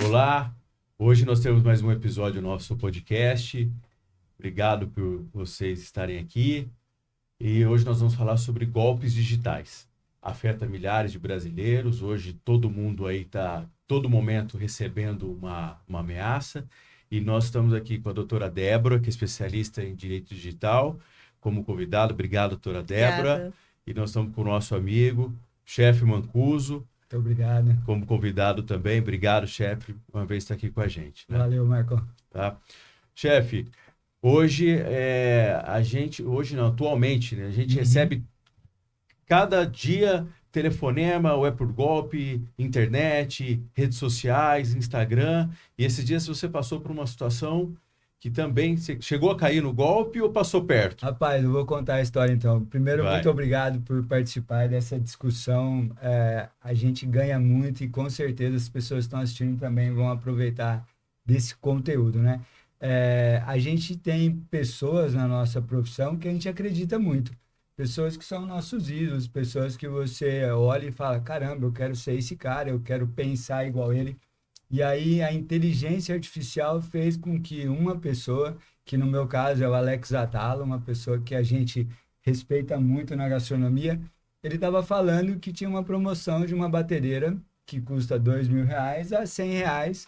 Olá, hoje nós temos mais um episódio do nosso podcast. Obrigado por vocês estarem aqui. E hoje nós vamos falar sobre golpes digitais. Afeta milhares de brasileiros. Hoje todo mundo aí está, todo momento, recebendo uma ameaça. E nós estamos aqui com a doutora Débora, que é especialista em direito digital, como convidado. Obrigado, doutora Débora. Obrigada. E nós estamos com o nosso amigo, chefe Mancuso. Muito obrigado. Como convidado também. Obrigado, chefe, uma vez estar aqui com a gente. Né? Valeu, Marco. Tá? Chefe, hoje, atualmente, né, a gente recebe cada dia telefonema, ou é por golpe, internet, redes sociais, Instagram. E esses dias você passou por uma situação que também você chegou a cair no golpe ou passou perto? Rapaz, eu vou contar a história então. Primeiro, Vai. muito obrigado por participar dessa discussão. A gente ganha muito e com certeza as pessoas que estão assistindo também vão aproveitar desse conteúdo, né? A gente tem pessoas na nossa profissão que a gente acredita muito. Pessoas que são nossos ídolos, pessoas que você olha e fala, caramba, eu quero ser esse cara, eu quero pensar igual ele. E aí a inteligência artificial fez com que uma pessoa, que no meu caso é o Alex Atala, uma pessoa que a gente respeita muito na gastronomia, ele estava falando que tinha uma promoção de uma batedeira que custa R$2.000 a R$100,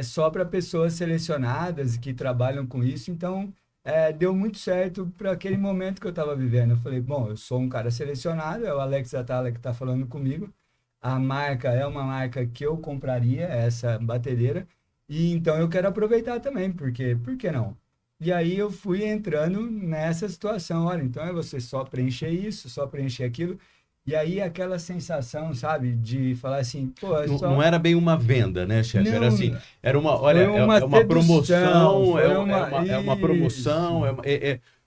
só para pessoas selecionadas que trabalham com isso. Então, deu muito certo para aquele momento que eu estava vivendo. Eu falei, bom, eu sou um cara selecionado, é o Alex Atala que está falando comigo. A marca é uma marca que eu compraria, essa batedeira, e então eu quero aproveitar também, porque por que não? E aí eu fui entrando nessa situação, olha, então é você só preencher isso, só preencher aquilo, e aí aquela sensação, sabe, de falar assim, pô, Não era bem uma venda, né, chefe? Não, Era assim, era uma, olha, foi uma é uma promoção, sedução, é uma promoção,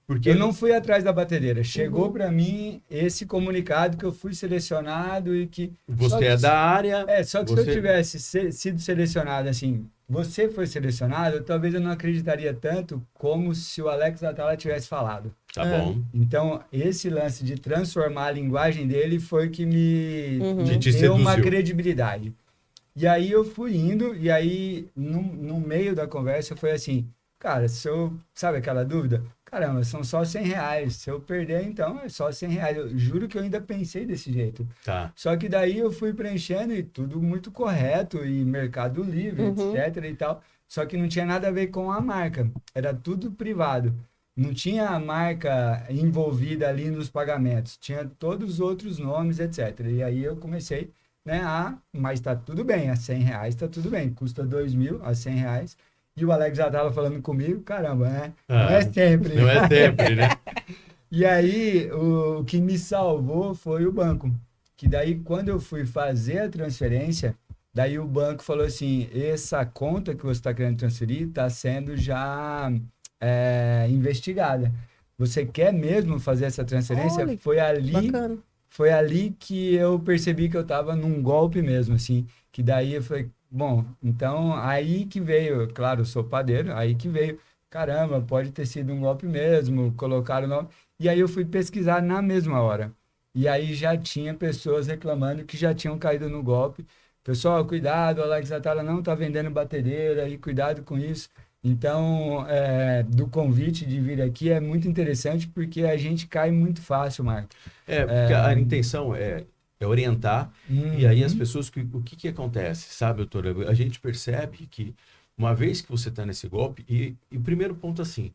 porque eu não fui atrás da batedeira. Chegou para mim esse comunicado que eu fui selecionado e que... você é da área... Só que se eu tivesse sido selecionado assim, você foi selecionado, talvez eu não acreditaria tanto como se o Alex Atala tivesse falado. Tá bom. Então, esse lance de transformar a linguagem dele foi que me te deu uma seduziu. credibilidade. E aí eu fui indo, e aí no meio da conversa foi assim, cara, se eu... Sabe aquela dúvida? Caramba, são só R$100. Se eu perder, então é só R$100. Eu juro que eu ainda pensei desse jeito. Tá. Só que daí eu fui preenchendo e tudo muito correto, e Mercado Livre, etc e tal. Só que não tinha nada a ver com a marca. Era tudo privado. Não tinha a marca envolvida ali nos pagamentos. Tinha todos os outros nomes, etc. E aí eu comecei, né, mas tá tudo bem, a R$100 tá tudo bem. Custa R$2.000 a R$100. E o Alex já estava falando comigo, caramba, né? Não é sempre. Não é sempre, né? E aí, o que me salvou foi o banco. Que daí, quando eu fui fazer a transferência, daí o banco falou assim, essa conta que você está querendo transferir está sendo já investigada. Você quer mesmo fazer essa transferência? Olha, bacana. Foi ali que eu percebi que eu estava num golpe mesmo, assim. Que daí eu falei, bom, então aí que veio, claro, eu sou padeiro, aí que veio, caramba, pode ter sido um golpe mesmo, colocaram o nome. E aí eu fui pesquisar na mesma hora. E aí já tinha pessoas reclamando que já tinham caído no golpe. Pessoal, cuidado, o Alex Atala não está vendendo batedeira, e cuidado com isso. Então, do convite de vir aqui é muito interessante porque a gente cai muito fácil, Marco. Porque a intenção é orientar, e aí as pessoas, o que acontece, sabe, doutora? A gente percebe que uma vez que você está nesse golpe, e o primeiro ponto assim,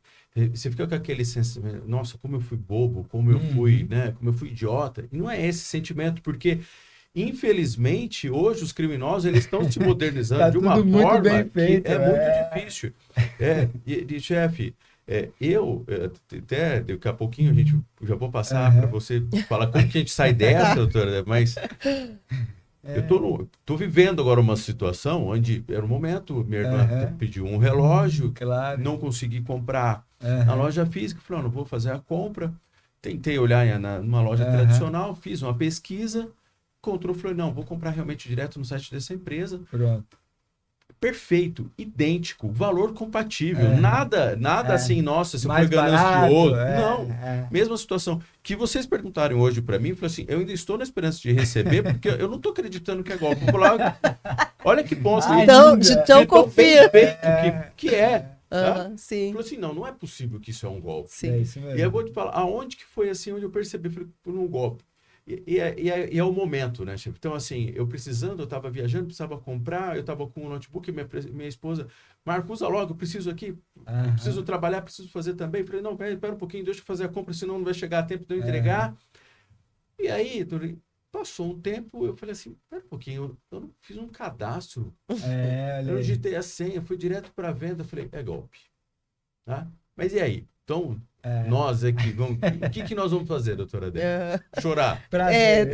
você fica com aquele sentimento, nossa, como eu fui bobo, como eu fui, né, como eu fui idiota, e não é esse sentimento, porque infelizmente hoje os criminosos eles estão se modernizando Tá de uma tudo muito forma bem feito, que é muito difícil. Chefe, até daqui a pouquinho a gente já vou passar para você falar como que a gente sai dessa, doutora, mas eu tô vivendo agora uma situação onde era um momento, minha irmã pediu um relógio, claro. Não consegui comprar na loja física, falei, não vou fazer a compra, tentei olhar numa loja tradicional, fiz uma pesquisa, encontrou, falei, não, vou comprar realmente direto no site dessa empresa. Pronto. Perfeito, idêntico, valor compatível, nada assim, nossa, você foi barato, ganancioso. Não, mesma situação. Que vocês perguntaram hoje para mim, eu falei assim, eu ainda estou na esperança de receber, porque eu não estou acreditando que é golpe. Vou lá, Olha que bom. Assim, Então, de tão é tão bem confia. feito que é. Tá? Aham, sim, Falou assim, não é possível que isso é um golpe. É sim. isso E aí eu mesmo. vou te falar, aonde que foi assim, onde eu percebi, falei, por um golpe. E é o momento, né, chefe? Então, assim, eu precisando, eu estava viajando, precisava comprar, eu estava com um notebook, minha esposa, Marco, usa logo, eu preciso aqui, eu preciso trabalhar, preciso fazer também. Falei, não, espera um pouquinho, deixa eu fazer a compra, senão não vai chegar a tempo de eu entregar. E aí, passou um tempo, eu falei assim, espera um pouquinho, eu não fiz um cadastro, eu não Olha aí. digitei a senha, fui direto para a venda, falei, é golpe. Tá? Mas e aí? Então, nós aqui, o que nós vamos fazer, doutora Adélia? Chorar. Prazer.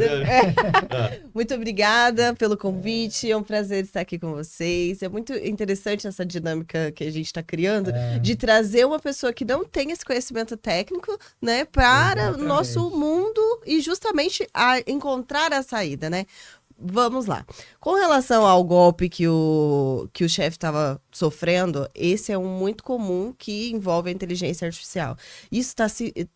Muito obrigada pelo convite, é um prazer estar aqui com vocês. É muito interessante essa dinâmica que a gente está criando, de trazer uma pessoa que não tem esse conhecimento técnico, né, para o nosso Exatamente. mundo e justamente a encontrar a saída, né? Vamos lá. Com relação ao golpe que o chefe estava sofrendo, esse é um muito comum que envolve a inteligência artificial. Isso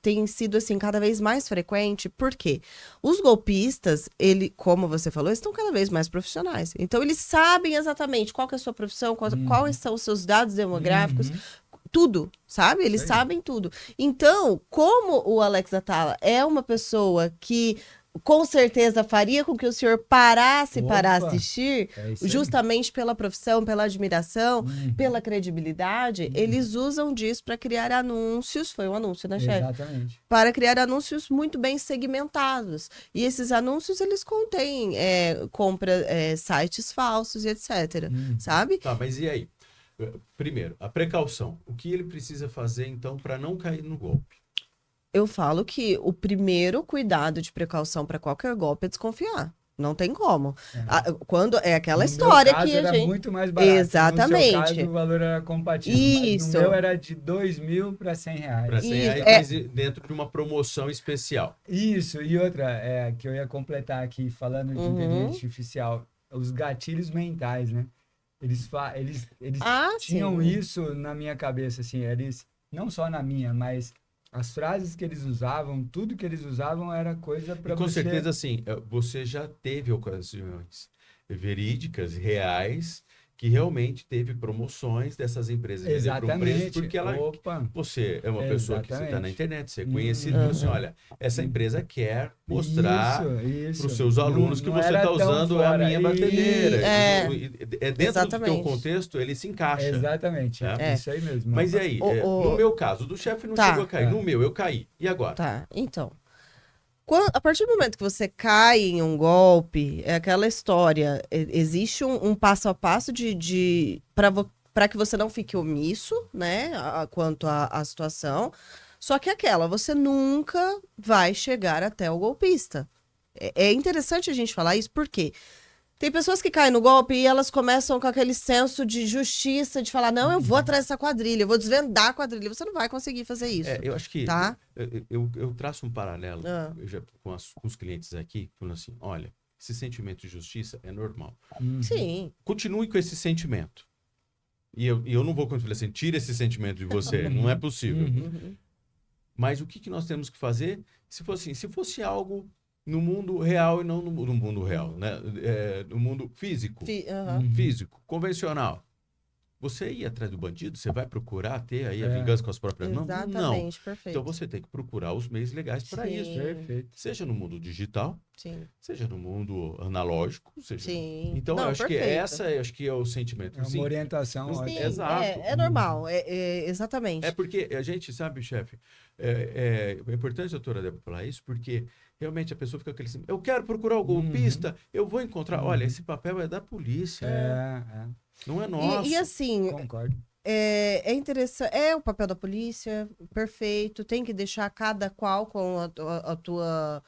tem sido assim cada vez mais frequente, porque os golpistas, como você falou, estão cada vez mais profissionais. Então eles sabem exatamente qual que é a sua profissão, quais são os seus dados demográficos, tudo, sabe? Eles Isso aí. sabem tudo. Então, como o Alex Atala é uma pessoa que com certeza faria com que o senhor parasse para Opa, assistir, é isso aí. justamente pela profissão, pela admiração, pela credibilidade, eles usam disso para criar anúncios, foi um anúncio, né, chefe? Exatamente. Para criar anúncios muito bem segmentados. E esses anúncios, eles contêm sites falsos e etc, sabe? Tá, mas e aí? Primeiro, a precaução. O que ele precisa fazer, então, para não cair no golpe? Eu falo que o primeiro cuidado de precaução para qualquer golpe é desconfiar. Não tem como. Quando é aquela No história meu caso que a era gente. muito mais barato. Exatamente. No seu caso, o valor era compatível. Isso. Mas no meu era de 2.000 para 100 reais. Para 100 Isso, reais, mas dentro de uma promoção especial. Isso, e outra, que eu ia completar aqui, falando de inteligência artificial, os gatilhos mentais, né? Eles tinham sim. isso na minha cabeça, assim, não só na minha, mas as frases que eles usavam, tudo que eles usavam era coisa para E com você... certeza, assim, você já teve ocasiões verídicas, reais, que realmente teve promoções dessas empresas de vender por um preço, Exatamente. porque Opa, você é uma pessoa que você está na exatamente. internet, você é conhecido, fala assim, olha, essa empresa quer mostrar para os seus alunos que Não você era está tão usando a fora. minha batedeira. Dentro do Exatamente. teu contexto, ele se encaixa. Exatamente, né? isso aí mesmo. Mas e aí? No meu caso, do chefe não Tá. chegou a cair. No meu, eu caí. E agora? Tá, então. A partir do momento que você cai em um golpe, é aquela história. Existe um passo a passo para que você não fique omisso, né? Quanto à situação. Só que você nunca vai chegar até o golpista. É interessante a gente falar isso, porque tem pessoas que caem no golpe e elas começam com aquele senso de justiça, de falar, não, eu vou atrás dessa quadrilha, eu vou desvendar a quadrilha. Você não vai conseguir fazer isso. Eu acho que tá? eu traço um paralelo com os clientes aqui, falando assim, olha, esse sentimento de justiça é normal. Sim. Continue com esse sentimento. E eu não vou continuar assim, tira esse sentimento de você, não é possível. Mas o que nós temos que fazer se fosse algo no mundo real e não no mundo real, né? No mundo físico, físico, convencional. Você ir atrás do bandido, você vai procurar ter aí a vingança com as próprias mãos? Exatamente, Não. perfeito. Então você tem que procurar os meios legais para isso. Perfeito. Seja no mundo digital, Sim. seja no mundo analógico. Sim. Então, Não, eu acho perfeito. acho que é o sentimento. É uma orientação Sim, ótima. Exato. É normal, exatamente. É porque a gente sabe, chefe, é importante, doutora Débora, falar isso, porque realmente a pessoa fica aquele assim, eu quero procurar o golpista, eu vou encontrar. Olha, esse papel é da polícia, não é nosso. E assim, Concordo. é interessante, é o papel da polícia, perfeito, tem que deixar cada qual com a tua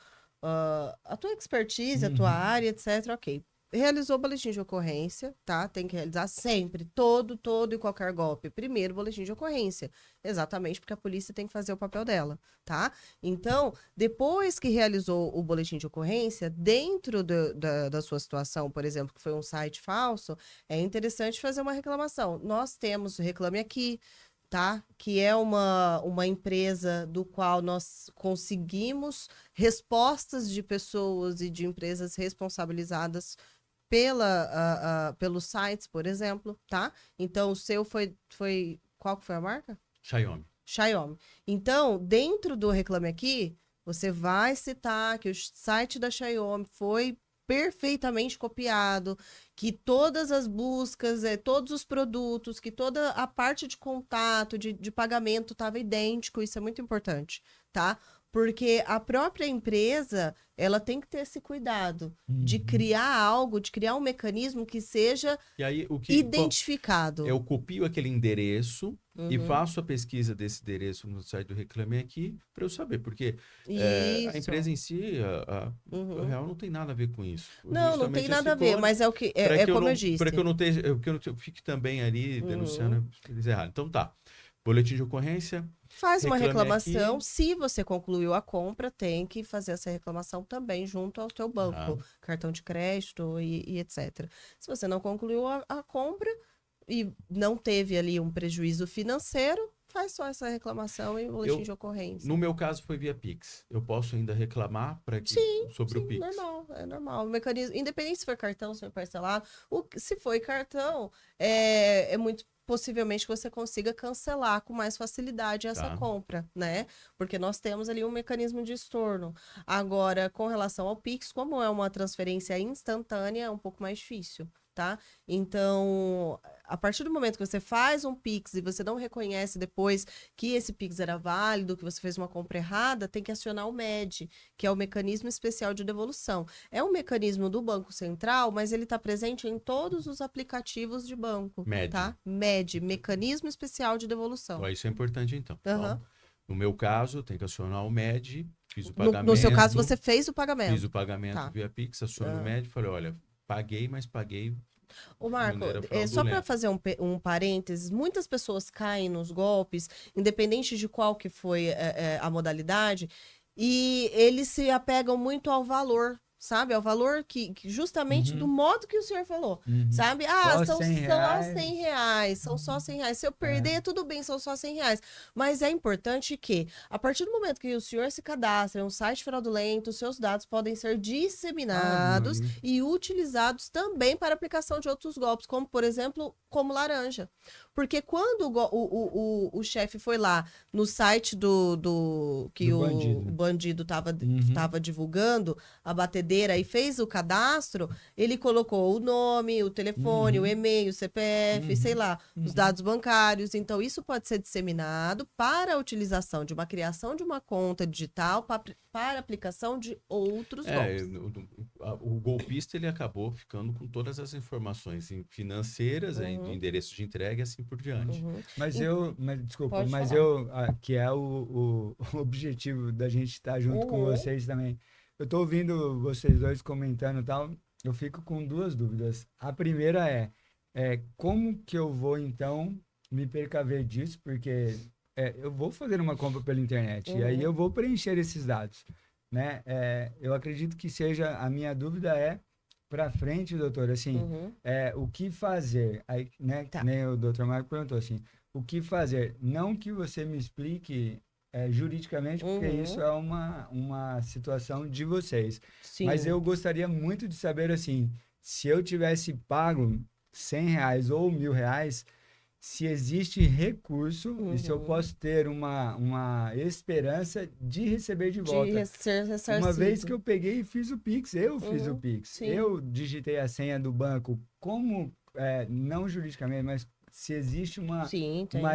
expertise, a tua área, etc, ok. Realizou o boletim de ocorrência, tá? Tem que realizar sempre, todo e qualquer golpe. Primeiro, boletim de ocorrência. Exatamente, porque a polícia tem que fazer o papel dela, tá? Então, depois que realizou o boletim de ocorrência, dentro da sua situação, por exemplo, que foi um site falso, é interessante fazer uma reclamação. Nós temos o Reclame Aqui, tá? Que é uma empresa do qual nós conseguimos respostas de pessoas e de empresas responsabilizadas pelos sites, por exemplo, tá? Então, o seu foi... Qual que foi a marca? Xiaomi. Xiaomi. Então, dentro do Reclame Aqui, você vai citar que o site da Xiaomi foi perfeitamente copiado, que todas as buscas, todos os produtos, que toda a parte de contato, de pagamento estava idêntico, isso é muito importante, tá? Porque a própria empresa, ela tem que ter esse cuidado de criar algo, de criar um mecanismo que seja E aí, identificado. eu copio aquele endereço e Uhum. faço a pesquisa desse endereço no site do Reclame Aqui para eu saber, porque a Isso. empresa em si, a Uhum. Real não tem nada a ver com isso. Não tem Justamente nada a esse ver, código, mas é o que para que eu como não, eu disse. para que eu não esteja, que eu não fique também ali denunciando eles errado. Então tá. Boletim de ocorrência, Faz uma Reclame reclamação. Aqui. Se você concluiu a compra, tem que fazer essa reclamação também junto ao teu banco, Aham. cartão de crédito e etc. Se você não concluiu a compra e não teve ali um prejuízo financeiro, faz só essa reclamação e boletim de ocorrência. No meu caso foi via Pix. Eu posso ainda reclamar sobre o Pix. Normal, é normal. O mecanismo, independente se for cartão, se for parcelado, se for cartão, é muito possivelmente que você consiga cancelar com mais facilidade essa Tá. compra, né? Porque nós temos ali um mecanismo de estorno. Agora, com relação ao Pix, como é uma transferência instantânea, é um pouco mais difícil, tá? Então, a partir do momento que você faz um Pix e você não reconhece depois que esse Pix era válido, que você fez uma compra errada, tem que acionar o MED, que é o Mecanismo Especial de Devolução. É um mecanismo do Banco Central, mas ele está presente em todos os aplicativos de banco, MED. tá? MED, Mecanismo Especial de Devolução. Então, isso é importante então. Aham. Então, no meu caso, tem que acionar o MED, fiz o No pagamento. seu caso, você fez o pagamento. Fiz o pagamento Tá. via Pix, aciono o MED, falei, olha, paguei, mas paguei Ô, Marco, maneira só fraudulenta. para fazer um parênteses, muitas pessoas caem nos golpes, independente de qual que foi a modalidade, e eles se apegam muito ao valor, sabe? Ao valor que justamente do modo que o senhor falou, sabe? Ah, Só são 100 só reais. 100 reais, são só 100 reais. Se eu perder, tudo bem, são só 100 reais. Mas é importante que, a partir do momento que o senhor se cadastra em um site fraudulento, seus dados podem ser disseminados e utilizados também para aplicação de outros golpes, como, por exemplo, como laranja. Porque quando o chefe foi lá no site que Do o bandido. bandido estava divulgando, a batedeira, e fez o cadastro, ele colocou o nome, o telefone, o e-mail, o CPF, sei lá, os dados bancários. Então, isso pode ser disseminado para a utilização de uma criação de uma conta digital para aplicação de outros golpes. O golpista ele acabou ficando com todas as informações financeiras, endereço de entrega e assim por diante. Desculpa, Pode que é o objetivo da gente estar junto com vocês também. Eu tô ouvindo vocês dois comentando e tal, eu fico com duas dúvidas. A primeira é como que eu vou, então, me precaver disso, porque eu vou fazer uma compra pela internet, e aí eu vou preencher esses dados, né? Eu acredito que seja, a minha dúvida para frente, doutor, assim, o que fazer? Aí, né, Tá. nem o doutor Marco perguntou assim, o que fazer? Não que você me explique juridicamente, porque isso é uma situação de vocês. Sim. Mas eu gostaria muito de saber, assim, se eu tivesse pago 100 reais ou 1.000 reais, se existe recurso e se eu posso ter uma esperança de receber de volta. De ser ressarcido. Uma vez que eu peguei e fiz o Pix, eu fiz o Pix, sim. eu digitei a senha do banco, como, não juridicamente, mas se existe uma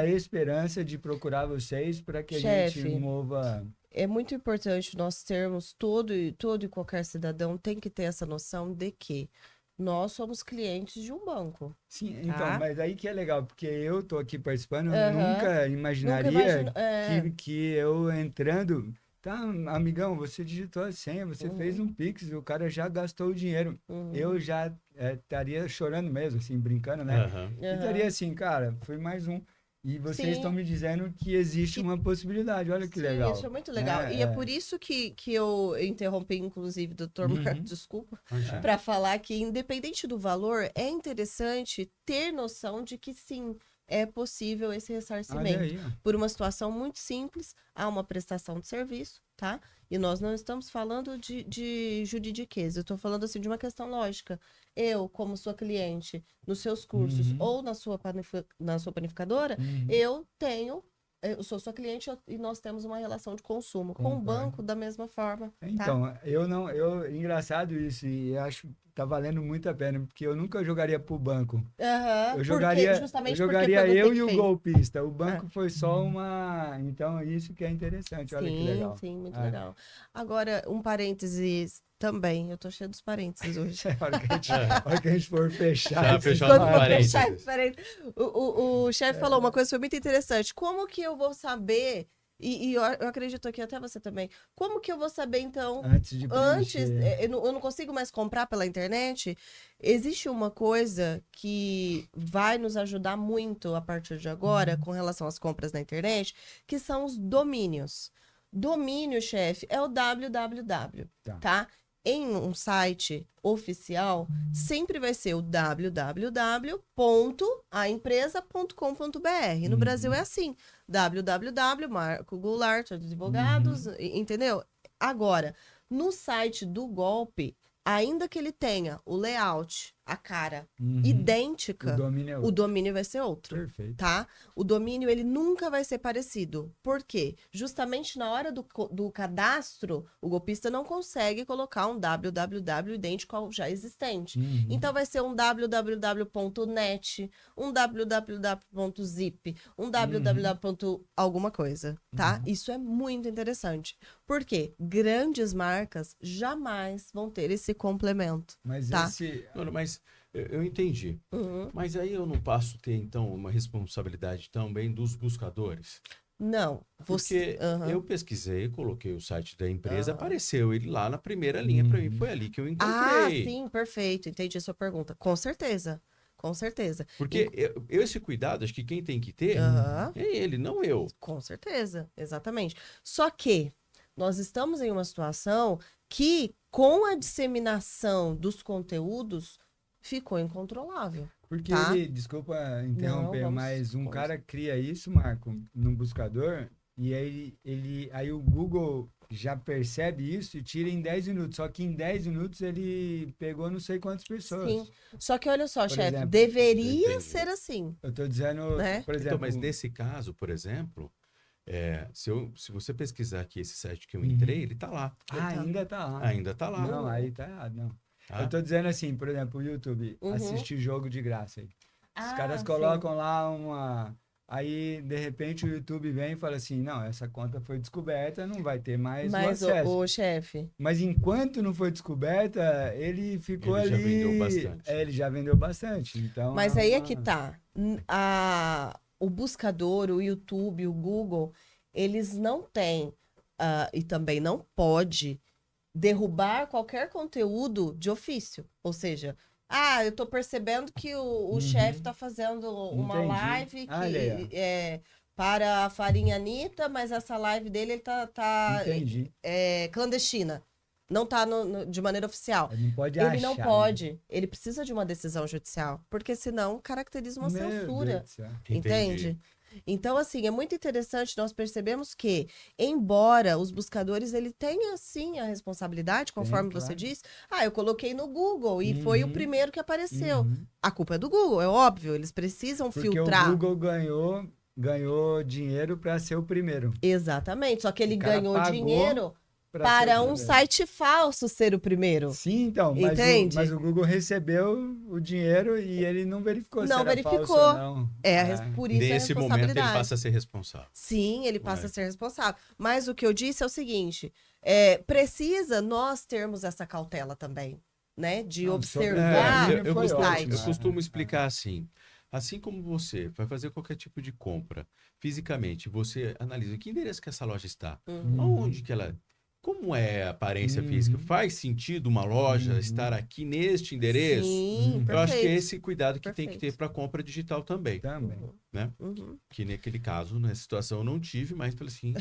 esperança de procurar vocês para que a gente mova... É muito importante nós termos, todo e qualquer cidadão tem que ter essa noção de que nós somos clientes de um banco. Sim, tá? então, mas aí que é legal, porque eu tô aqui participando, eu nunca imaginaria que eu entrando... Tá, amigão, você digitou a senha, você fez um Pix, o cara já gastou o dinheiro. Eu já estaria chorando mesmo, assim, brincando, né? E estaria assim, cara, foi mais um. E vocês estão me dizendo que existe uma possibilidade, olha que legal. Isso é muito legal. E é por isso que eu interrompi, inclusive, doutor Marco, desculpa, para falar que, independente do valor, é interessante ter noção de que sim, é possível esse Olha ressarcimento. aí, ó. Por uma situação muito simples, há uma prestação de serviço, tá? E nós não estamos falando de juridiquês, eu estou falando assim de uma questão lógica. Eu, como sua cliente, nos seus cursos ou na sua panificadora, eu sou sua cliente e nós temos uma relação de consumo. Com o Concordo. banco, da mesma forma. Tá? Então, engraçado isso, e eu acho que tá valendo muito a pena, porque eu nunca jogaria pro banco. Aham, Eu jogaria, justamente eu jogaria porque foi você eu que e o fez. golpista. O banco foi só uma. Então, isso que é interessante. Olha que legal. Sim, muito É. legal. Agora, um parênteses também. Eu tô cheio dos parênteses hoje. A hora que a gente for fechar. Já esse- fechou Quando os for parênteses. fechar esse parênteses. O chefe falou uma coisa que foi muito interessante. Como que eu vou saber, e eu acredito que até você também, como que eu vou saber, então, Antes de preencher. eu não consigo mais comprar pela internet? Existe uma coisa que vai nos ajudar muito a partir de agora, com relação às compras na internet, que são os domínios. Domínio, chefe, é o www, tá? Em um site oficial, sempre vai ser o www.aempresa.com.br. No Brasil é assim, www, Marco Goulart, advogados, entendeu? Agora, no site do golpe, ainda que ele tenha o layout, a cara idêntica, O domínio é o outro. domínio vai ser outro. Perfeito. Tá? O domínio, ele nunca vai ser parecido. Por quê? Justamente na hora do cadastro, o golpista não consegue colocar um www idêntico ao já existente. Então, vai ser um www.net, um www.zip, um www. alguma coisa, tá? Isso é muito interessante. Por quê? Grandes marcas jamais vão ter esse complemento. Mas Tá. Dona, mas eu entendi. Mas aí eu não passo a ter, então, uma responsabilidade também dos buscadores? Não. Porque eu pesquisei, coloquei o site da empresa, apareceu ele lá na primeira linha para mim. Foi ali que eu encontrei. Sim, perfeito. Entendi a sua pergunta. Com certeza. Com certeza. Porque esse cuidado, acho que quem tem que ter é ele, não eu. Com certeza, exatamente. Só que nós estamos em uma situação que, com a disseminação dos conteúdos, ficou incontrolável. Porque Tá? desculpa interromper, Não, mas vamos. cara cria isso, Marco, no buscador, e aí o Google já percebe isso e tira em 10 minutos. Só que em 10 minutos ele pegou não sei quantas pessoas. Sim. Só que olha só, Por chefe, exemplo, deveria entendi. ser assim. Eu tô dizendo, Né? por exemplo... Então, mas nesse caso, por exemplo, se você pesquisar aqui esse site que eu entrei, ele tá lá. ainda tá lá. Ainda tá lá. Não, aí tá errado, não. Tá? Eu tô dizendo assim, por exemplo, o YouTube, assistir jogo de graça aí. Os caras colocam lá uma... Aí, de repente, o YouTube vem e fala assim, não, essa conta foi descoberta, não vai ter mais o Mas, acesso. ô chefe, Mas enquanto não foi descoberta, ele ficou Ele já ali... vendeu bastante. Ele já vendeu bastante, então... mas aí é que tá. O buscador, o YouTube, o Google, eles não têm, e também não pode, derrubar qualquer conteúdo de ofício. Ou seja, eu tô percebendo que o chefe tá fazendo uma Entendi. live Olha aí, que para a Farinha Anitta, mas essa live dele ele tá Entendi. clandestina. Não tá de maneira oficial. Ele não pode Ele achar, não né? pode. Ele precisa de uma decisão judicial. Porque senão caracteriza uma Meu censura. Deus do céu. Entende? Então, assim, é muito interessante, nós percebemos que, embora os buscadores, ele tenha, sim, a responsabilidade, conforme você claro. disse, eu coloquei no Google e foi o primeiro que apareceu. Uhum. A culpa é do Google, é óbvio, eles precisam Porque filtrar. o Google ganhou dinheiro para ser o primeiro. Exatamente, só que ele O cara ganhou pagou dinheiro pra para ser o um primeiro. site falso ser o primeiro. Sim, então, Entende? mas o Google recebeu o dinheiro e ele não verificou se Não era verificou. falso ou não. Por isso Nesse a momento responsabilidade. ele passa a ser responsável. Sim, ele passa a ser responsável. Mas o que eu disse é o seguinte: precisa nós termos essa cautela também, né? De Não, observar sobre- eu foi costumo, ótimo. eu costumo explicar assim. Assim como você vai fazer qualquer tipo de compra fisicamente, você analisa que endereço que essa loja está, aonde que ela, como é a aparência física, faz sentido uma loja estar aqui neste endereço? Sim, Eu acho que é perfeito. esse cuidado que tem que ter Perfeito. para compra digital também, Também. né? Que naquele caso, nessa situação eu não tive, mas falei assim,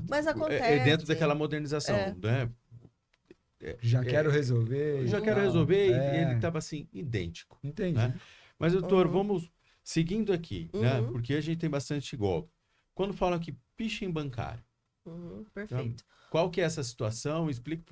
Mas acontece. é dentro daquela modernização, né? Já quero resolver. Eu já e quero tal. resolver e É. ele estava assim, idêntico. Entendi. Né? Mas, doutor, vamos Seguindo aqui, né? Uhum. Porque a gente tem bastante golpe. Quando falam que phishing bancário, Perfeito. qual que é essa situação? Explique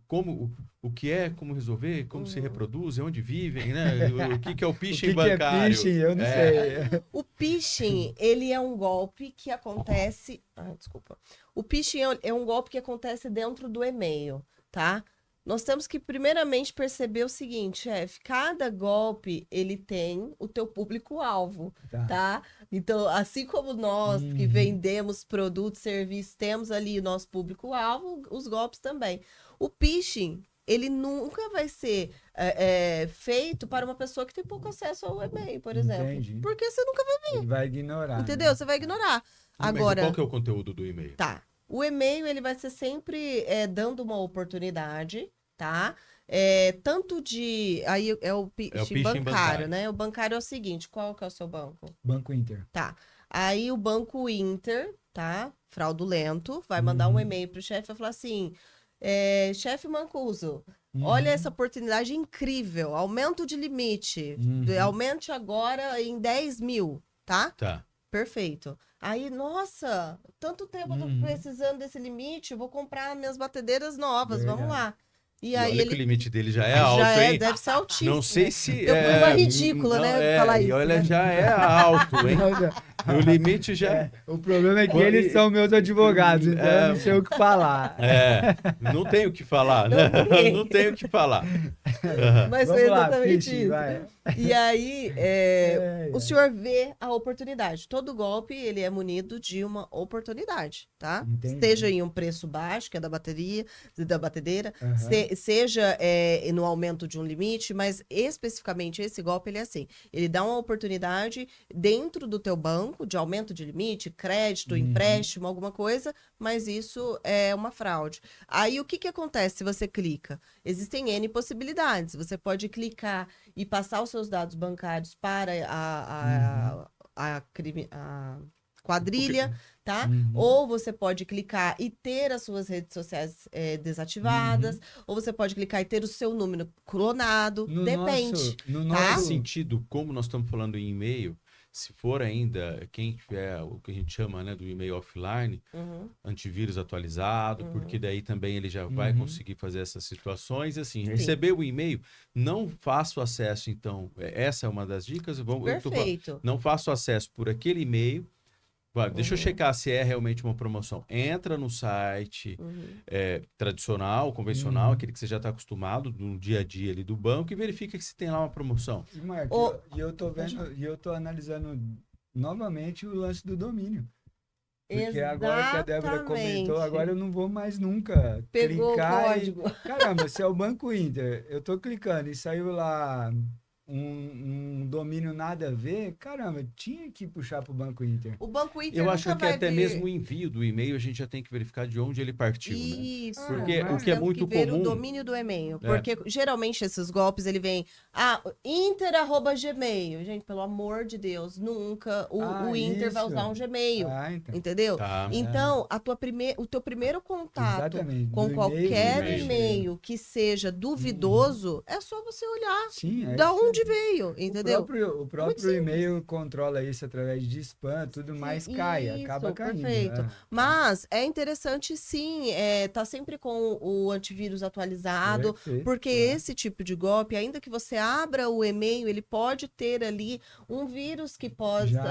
como, o que é, como resolver, como se reproduz, onde vivem, né? O que é o O phishing que bancário? é phishing? Eu não sei. O phishing, ele é um golpe que acontece... desculpa. O phishing é um golpe que acontece dentro do e-mail, tá? Nós temos que, primeiramente, perceber o seguinte, cada golpe, ele tem o teu público-alvo, tá? Então, assim como nós que vendemos produtos, serviços, temos ali o nosso público-alvo, os golpes também. O phishing, ele nunca vai ser feito para uma pessoa que tem pouco acesso ao e-mail, por exemplo. Entendi. Porque você nunca vai Ele vai ignorar. entendeu? Né? Você vai ignorar. Mas Agora, qual que é o conteúdo do e-mail? tá. O e-mail, ele vai ser sempre dando uma oportunidade, tá? Tanto de... Aí é o phishing bancário, né? O bancário é o seguinte, qual que é o seu banco? Banco Inter. Tá. Aí o Banco Inter, tá? Fraudulento, vai mandar um e-mail pro chefe e vai falar assim, chefe Mancuso, olha essa oportunidade incrível, aumento de limite, aumente agora em 10 mil, tá? Tá. Perfeito. Aí, nossa, tanto tempo eu tô precisando desse limite, eu vou comprar minhas batedeiras novas, vamos lá. E aí olha que o limite dele já é alto, hein? deve ser altíssimo. Não sei se Eu fui uma ridícula, né, falar e isso, olha, né? já é alto, hein? O limite já... O problema é que eles são meus advogados, então eu não sei o que falar. Não tenho o que falar, né? Não tenho o que falar. Mas Vamos foi lá, exatamente phishing, isso. vai. E aí, o senhor vê a oportunidade. Todo golpe, ele é munido de uma oportunidade, tá? Entendi. Seja em um preço baixo, que é da batedeira, Aham. seja no aumento de um limite, mas especificamente esse golpe, ele é assim. Ele dá uma oportunidade dentro do teu banco, de aumento de limite, crédito, empréstimo, alguma coisa, mas isso é uma fraude. Aí, o que acontece se você clica? Existem N possibilidades. Você pode clicar e passar os seus dados bancários para a quadrilha, tá? Ou você pode clicar e ter as suas redes sociais desativadas, ou você pode clicar e ter o seu número clonado, depende. Nesse sentido, como nós estamos falando em e-mail, se for ainda, quem tiver o que a gente chama, né, do e-mail offline, antivírus atualizado, porque daí também ele já vai conseguir fazer essas situações. Assim, receber o e-mail, não faça o acesso, então, essa é uma das dicas. Perfeito. Não faça o acesso por aquele e-mail. Deixa eu checar se é realmente uma promoção. Entra no site tradicional, convencional, aquele que você já está acostumado no dia a dia ali do banco e verifica que se tem lá uma promoção. E, Marco, eu tô vendo, e eu tô analisando novamente o lance do domínio. Porque agora que a Débora comentou, agora eu não vou mais nunca clicar o código. Caramba, se é o Banco Inter, eu tô clicando e saiu lá um domínio nada a ver, caramba, tinha que puxar para o Banco Inter. O Banco Inter eu acho que até mesmo o envio do e-mail a gente já tem que verificar de onde ele partiu, Isso, né? Porque o que é muito comum... o domínio do e-mail, porque geralmente esses golpes, ele vem, inter@gmail. Gente, pelo amor de Deus, nunca o Inter vai usar um Gmail, entendeu? Então, o teu primeiro contato com qualquer e-mail que seja duvidoso, é só você olhar da onde veio, entendeu? O próprio e-mail controla isso através de spam, tudo mais acaba caindo. Perfeito. Mas é interessante sim, tá sempre com o antivírus atualizado, porque esse tipo de golpe, ainda que você abra o e-mail, ele pode ter ali um vírus que possa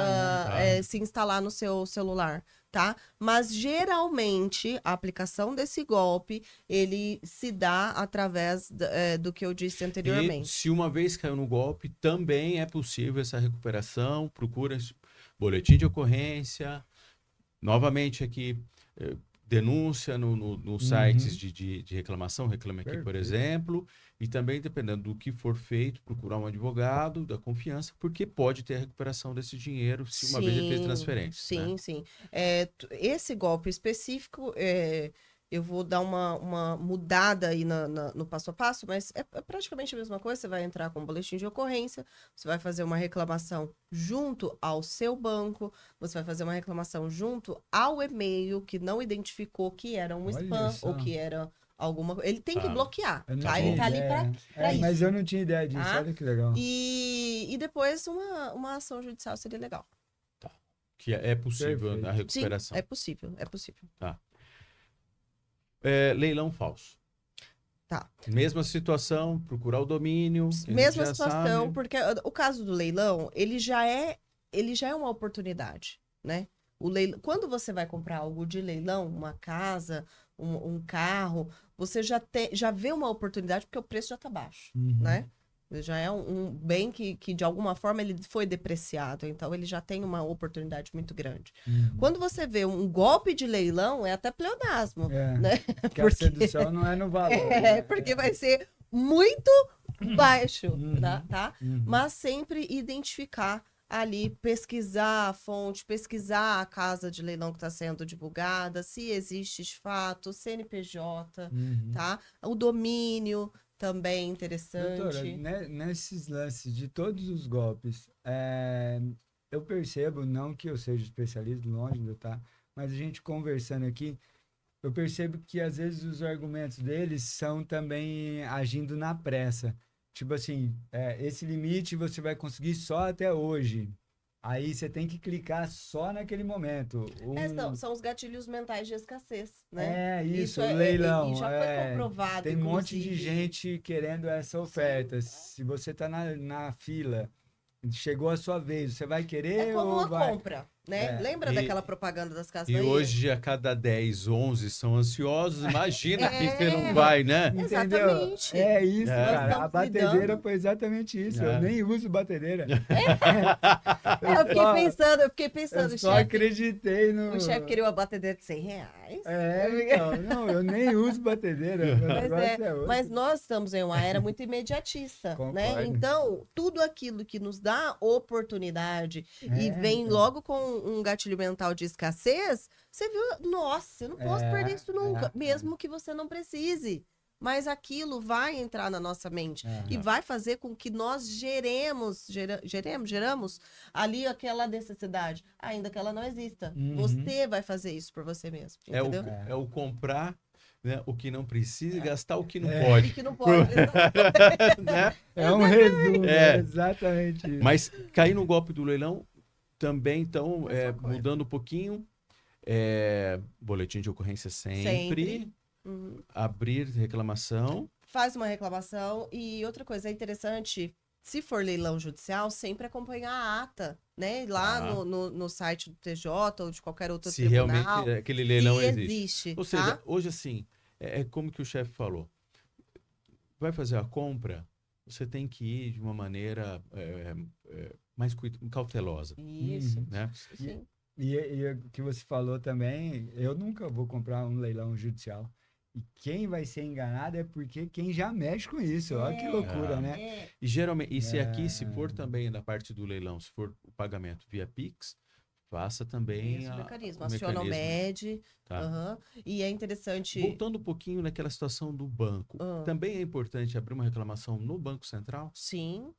se instalar no seu celular. Tá? Mas geralmente a aplicação desse golpe ele se dá através do que eu disse anteriormente. E se uma vez caiu no golpe, também é possível essa recuperação. Procura boletim de ocorrência, novamente aqui denúncia nos sites de reclamação, Reclame Aqui, por exemplo, e também, dependendo do que for feito, procurar um advogado da confiança, porque pode ter a recuperação desse dinheiro se uma vez ele fez transferência. Sim. Esse golpe específico, eu vou dar uma mudada aí no passo a passo, mas é praticamente a mesma coisa. Você vai entrar com um boletim de ocorrência, você vai fazer uma reclamação junto ao seu banco, você vai fazer uma reclamação junto ao e-mail que não identificou que era um spam ou que era Ele tem que Ah, bloquear. Eu não Tá? tinha Ele tá ali ideia. pra isso. Mas eu não tinha ideia disso, Tá? olha que legal. E depois uma ação judicial seria legal. Que é possível Perfeito. a Sim, recuperação. é possível, é possível. Leilão falso. Tá. Mesma situação, procurar o domínio. que a gente Mesma já situação, sabe. porque o caso do leilão, ele já é uma oportunidade, né? Quando você vai comprar algo de leilão, uma casa, um carro, você já vê uma oportunidade porque o preço já está baixo, né? Já é um bem que de alguma forma ele foi depreciado, então ele já tem uma oportunidade muito grande. Quando você vê um golpe de leilão, é até pleonasmo, né? Porque a sedução não é no valor. né? Porque vai ser muito baixo, tá? Uhum. Mas sempre identificar ali, pesquisar a fonte, pesquisar a casa de leilão que está sendo divulgada, se existe de fato, CNPJ, tá? O domínio também interessante. Doutora, nesses lances de todos os golpes, eu percebo, não que eu seja especialista, longe de eu tá, mas a gente conversando aqui, eu percebo que às vezes os argumentos deles são também agindo na pressa. Tipo assim, esse limite você vai conseguir só até hoje. Aí você tem que clicar só naquele momento. São os gatilhos mentais de escassez, né? Isso, Isso leilão. e já foi comprovado, Tem um monte de inclusive. gente querendo essa oferta. Se você tá na fila, chegou a sua vez, você vai querer É como ou uma vai... compra, né? É. Lembra daquela propaganda das casas E Bahia? hoje, a cada 10, 11 são ansiosos. Imagina que você não É. vai, né? Entendeu? Exatamente. É isso, É. Nós cara. A estamos batedeira lidando. foi exatamente isso. Eu É. nem uso batedeira. Eu fiquei pensando, Eu o só chefe. acreditei no... O chefe queria uma batedeira de R$100. Então, não, eu nem uso batedeira. Meu Mas, negócio é outro. mas nós estamos em uma era muito imediatista, né? Concordo. Então, tudo aquilo que nos dá oportunidade e vem então. logo com um gatilho mental de escassez, você viu, nossa, eu não posso perder isso nunca, mesmo que você não precise. Mas aquilo vai entrar na nossa mente e vai fazer com que nós geramos ali aquela necessidade, ainda que ela não exista. Você vai fazer isso por você mesmo, entendeu? É o comprar, né, o que não precisa e gastar o que não E pode. que não pode. Né? É um resumo, É. exatamente isso. Mas cair no golpe do leilão também, então, Mesma coisa. mudando um pouquinho, boletim de ocorrência sempre. Abrir reclamação. Faz uma reclamação. E outra coisa, é interessante, se for leilão judicial, sempre acompanhar a ata, né? Lá no site do TJ ou de qualquer outro Se tribunal. realmente aquele leilão se existe. Ou seja, tá? hoje assim, é como que o chefe falou. Vai fazer a compra, você tem que ir de uma maneira mais cautelosa. Isso. Né? Sim. E o que você falou também, eu nunca vou comprar um leilão judicial. E quem vai ser enganado é porque quem já mexe com isso. Olha que loucura, né? E geralmente, se for também na parte do leilão, se for o pagamento via Pix, faça também Esse mecanismo. o Aciona o mecanismo. MED. Tá. E é interessante. Voltando um pouquinho naquela situação do banco, também é importante abrir uma reclamação no Banco Central? Sim.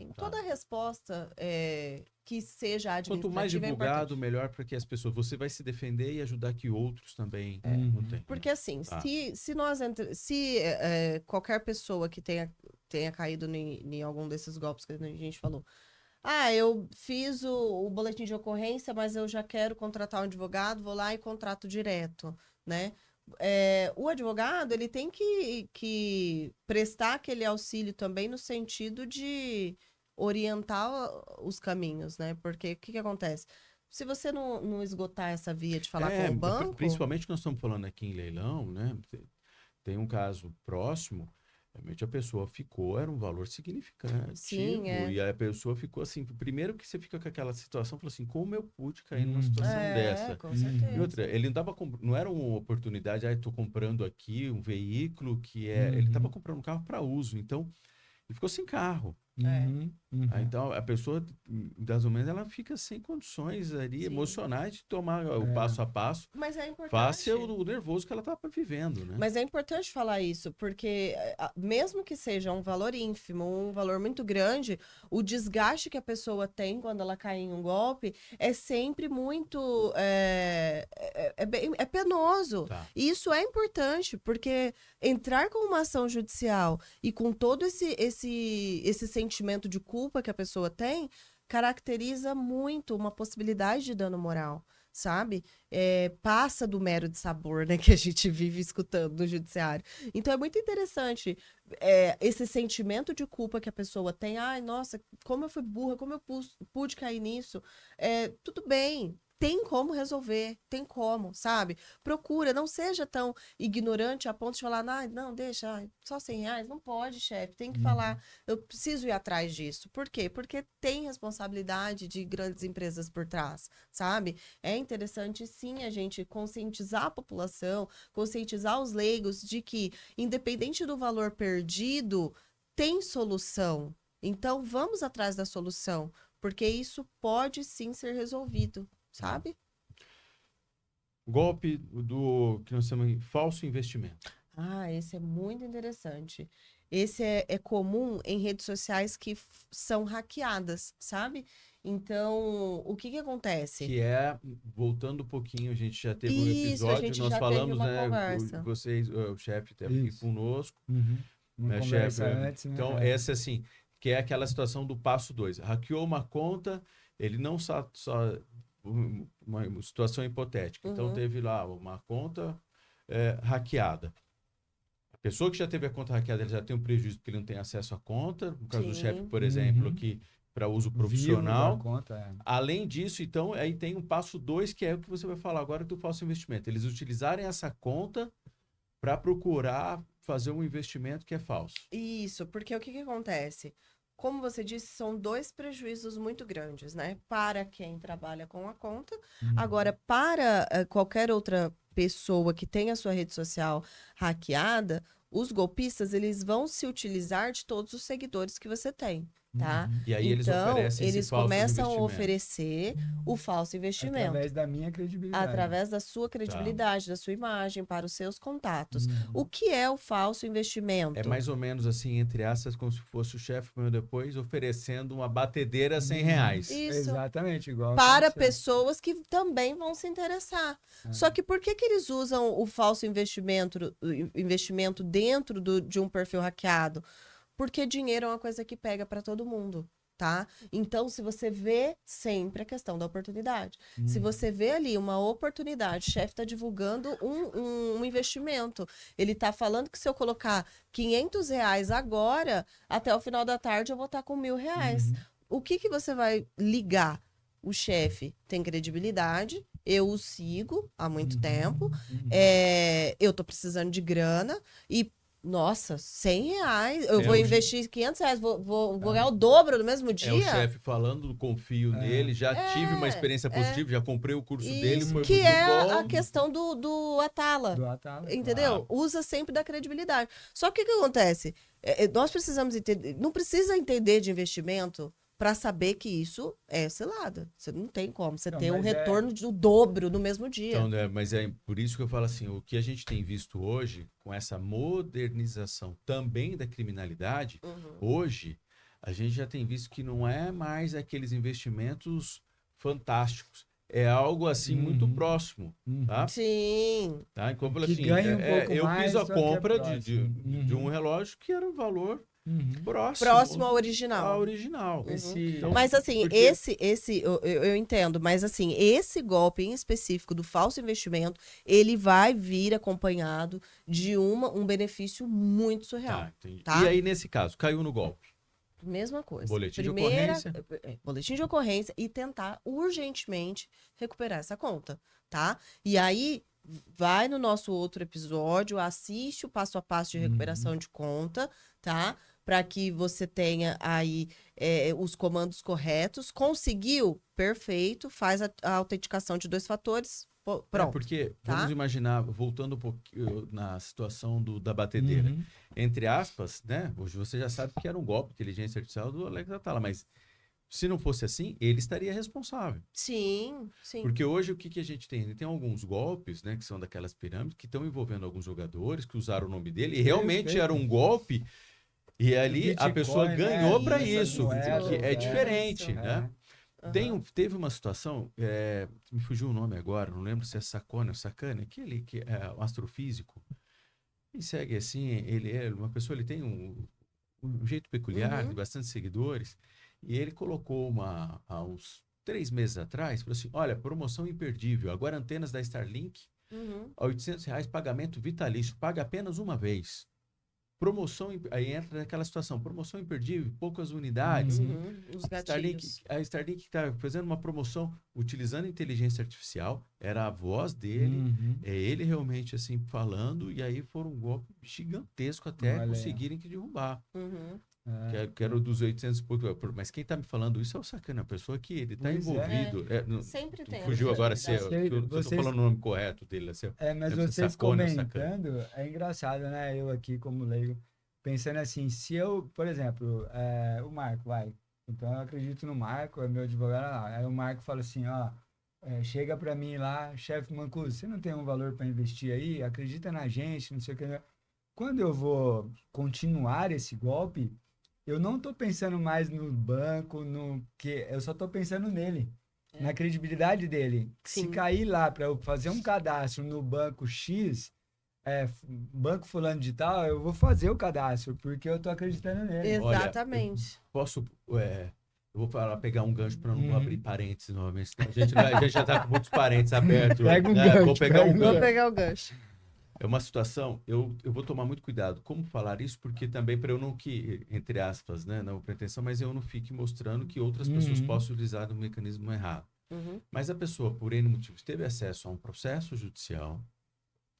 Tá. Toda resposta que seja administrativa Quanto mais é divulgado, importante. melhor para que as pessoas... Você vai se defender e ajudar que outros também não tenham. Porque assim, Tá. se qualquer pessoa que tenha caído em algum desses golpes que a gente falou, eu fiz o boletim de ocorrência, mas eu já quero contratar um advogado, vou lá e contrato direto, né? O advogado, ele tem que prestar aquele auxílio também no sentido de orientar os caminhos, né? Porque o que acontece? Se você não esgotar essa via de falar com o banco... Principalmente que nós estamos falando aqui em leilão, né? Tem um caso próximo, realmente a pessoa ficou, era um valor significativo. Sim, E a pessoa ficou assim, primeiro que você fica com aquela situação, falou assim, como eu pude cair numa situação dessa? Com certeza. E outra, ele não era uma oportunidade, estou comprando aqui um veículo ele estava comprando um carro para uso, então ele ficou sem carro. Então, a pessoa, das ou menos, ela fica sem condições ali, Sim. emocionais de tomar o passo a passo, Mas é importante. face o nervoso que ela está vivendo, né? Mas é importante falar isso, porque mesmo que seja um valor ínfimo, um valor muito grande, o desgaste que a pessoa tem quando ela cai em um golpe é sempre muito... É penoso. Tá. E isso é importante, porque entrar com uma ação judicial e com todo esse sentimento de culpa que a pessoa tem, caracteriza muito uma possibilidade de dano moral, sabe? Passa do mero de sabor, né, que a gente vive escutando no judiciário. Então é muito interessante esse sentimento de culpa que a pessoa tem. Ai, nossa, como eu fui burra, como eu pude cair nisso. Tudo bem. Tem como resolver, tem como, sabe? Procura, não seja tão ignorante a ponto de falar, não, deixa, só R$100, não pode, chefe, tem que falar, eu preciso ir atrás disso. Por quê? Porque tem responsabilidade de grandes empresas por trás, sabe? É interessante, sim, a gente conscientizar a população, conscientizar os leigos de que, independente do valor perdido, tem solução. Então, vamos atrás da solução, porque isso pode, sim, ser resolvido. Sabe? Golpe do que nós chamamos de falso investimento. Esse é muito interessante. Esse é comum em redes sociais que são hackeadas, sabe? Então, o que acontece? Que voltando um pouquinho, a gente já teve um Isso, a episódio, gente nós já falamos, teve uma né? conversa. Vocês, o chefe esteve aqui Isso. conosco, Uma né, conversa chefe? antes, né? Então, essa assim, que é aquela situação do passo 2. Hackeou uma conta, ele não só uma situação hipotética. Então, teve lá uma conta hackeada. A pessoa que já teve a conta hackeada, ele já tem um prejuízo porque ele não tem acesso à conta. No caso do chefe, por exemplo, que para uso profissional. Vivo da conta, Além disso, então, aí tem um passo 2, que é o que você vai falar agora do falso investimento. Eles utilizarem essa conta para procurar fazer um investimento que é falso. Isso, porque o que acontece? Como você disse, são 2 prejuízos muito grandes, né? Para quem trabalha com a conta. Agora, para qualquer outra pessoa que tenha a sua rede social hackeada, os golpistas, eles vão se utilizar de todos os seguidores que você tem, tá? E aí eles Então, oferecem esse eles falso começam a investimento. oferecer o falso investimento. através da minha credibilidade. Através da sua credibilidade, da sua imagem, para os seus contatos. O que é o falso investimento? É mais ou menos assim, entre aspas, como se fosse o chefe meu depois oferecendo uma batedeira R$100. Isso. Exatamente, igual. Para aconteceu. pessoas que também vão se interessar. Só que por que eles usam o falso investimento dentro de um perfil hackeado? Porque dinheiro é uma coisa que pega para todo mundo, tá? Então, se você vê sempre a questão da oportunidade. Se você vê ali uma oportunidade, o chefe está divulgando um investimento. Ele está falando que se eu colocar R$500 agora, até o final da tarde eu vou estar com R$1.000. O que você vai ligar? O chefe tem credibilidade, eu o sigo há muito tempo, eu tô precisando de grana e, nossa, R$100, eu vou investir R$500, vou ganhar o dobro no mesmo dia. É o chefe falando, confio nele, já tive uma experiência positiva, já comprei o curso dele, foi que muito é bom. a questão do Atala. Do Atala, Entendeu? Usa sempre da credibilidade. Só que o que acontece? Nós precisamos entender, não precisa entender de investimento para saber que isso é cilada. Você não tem como você ter um retorno do dobro no mesmo dia. Então, né, mas é por isso que eu falo assim, o que a gente tem visto hoje, com essa modernização também da criminalidade, hoje a gente já tem visto que não é mais aqueles investimentos fantásticos. É algo assim muito próximo, tá? Sim. Tá? Então, Que assim, ganha um pouco eu mais, fiz a só que é compra próximo. de um relógio que era um valor Próximo ao original. Ao original. Então, Mas assim, porque- eu entendo, mas assim, esse golpe em específico do falso investimento, ele vai vir acompanhado de um benefício muito surreal. Tá, entendi. Tá? E aí, nesse caso, caiu no golpe. Mesma coisa. Boletim de ocorrência. Boletim de ocorrência e tentar urgentemente recuperar essa conta, tá? E aí, vai no nosso outro episódio, assiste o passo a passo de recuperação de conta, tá? Para que você tenha aí os comandos corretos. Conseguiu? Perfeito. Faz a autenticação de 2 fatores. Pronto. Porque, tá? vamos imaginar, voltando um pouquinho na situação da batedeira. Uhum. Entre aspas, né? Hoje você já sabe que era um golpe de inteligência artificial do Alex Atala, mas se não fosse assim, ele estaria responsável. Sim. Porque hoje o que a gente tem? Tem alguns golpes, né, que são daquelas pirâmides, que estão envolvendo alguns jogadores que usaram o nome dele, e realmente Perfeito. era um golpe, e ali a Bitcoin, pessoa né? ganhou para Essas isso, moedas, que é é. diferente, Isso. né? Aham. Teve uma situação, me fugiu o nome agora, não lembro se é Sacone ou Sacane, aquele que é um astrofísico. Ele segue assim, ele é uma pessoa, ele tem um jeito peculiar, Uhum. de bastante seguidores, e ele colocou há uns 3 meses atrás, falou assim, olha, promoção imperdível, agora antenas da Starlink, Uhum. a R$800, pagamento vitalício, paga apenas uma vez. Promoção, aí entra naquela situação, promoção imperdível, poucas unidades. Os gatilhos. A Starlink está fazendo uma promoção utilizando inteligência artificial, era a voz dele, Uhum. é ele realmente assim falando, e aí foram um golpe gigantesco até Olha aí, ó. conseguirem que derrubar. Uhum. Que era o dos 800 e pouco. Mas quem está me falando isso é o Sacana, a pessoa que ele está Pois é. envolvido. Sempre tem. Fugiu a agora se eu possibilidade. estou falando o nome correto dele. Assim, Mas deve ser vocês Sacone ou Sacana. comentando, é engraçado, né? Eu aqui como leigo, pensando assim, se eu, por exemplo, o Marco, vai. Então eu acredito no Marco, é meu advogado lá. Aí o Marco fala assim, ó, chega pra mim lá, chefe Mancuso, você não tem um valor para investir aí? Acredita na gente, não sei o que. Quando eu vou continuar esse golpe, eu não tô pensando mais no banco, eu só tô pensando nele. Na credibilidade dele. Se Sim. cair lá para eu fazer um cadastro no banco X, banco fulano de tal, eu vou fazer o cadastro, porque eu tô acreditando nele. Exatamente. Posso. Eu vou pegar um gancho para não Uhum. abrir parênteses novamente. Senão a gente já está com muitos parênteses abertos. Pega um né? gancho, Vou pegar um pega um Vou gancho. pegar o gancho. É uma situação, eu vou tomar muito cuidado como falar isso, porque também para eu não que, entre aspas, né, não pretensão, mas eu não fique mostrando que outras pessoas possam utilizar um mecanismo errado. Uhum. Mas a pessoa, por N motivos, teve acesso a um processo judicial,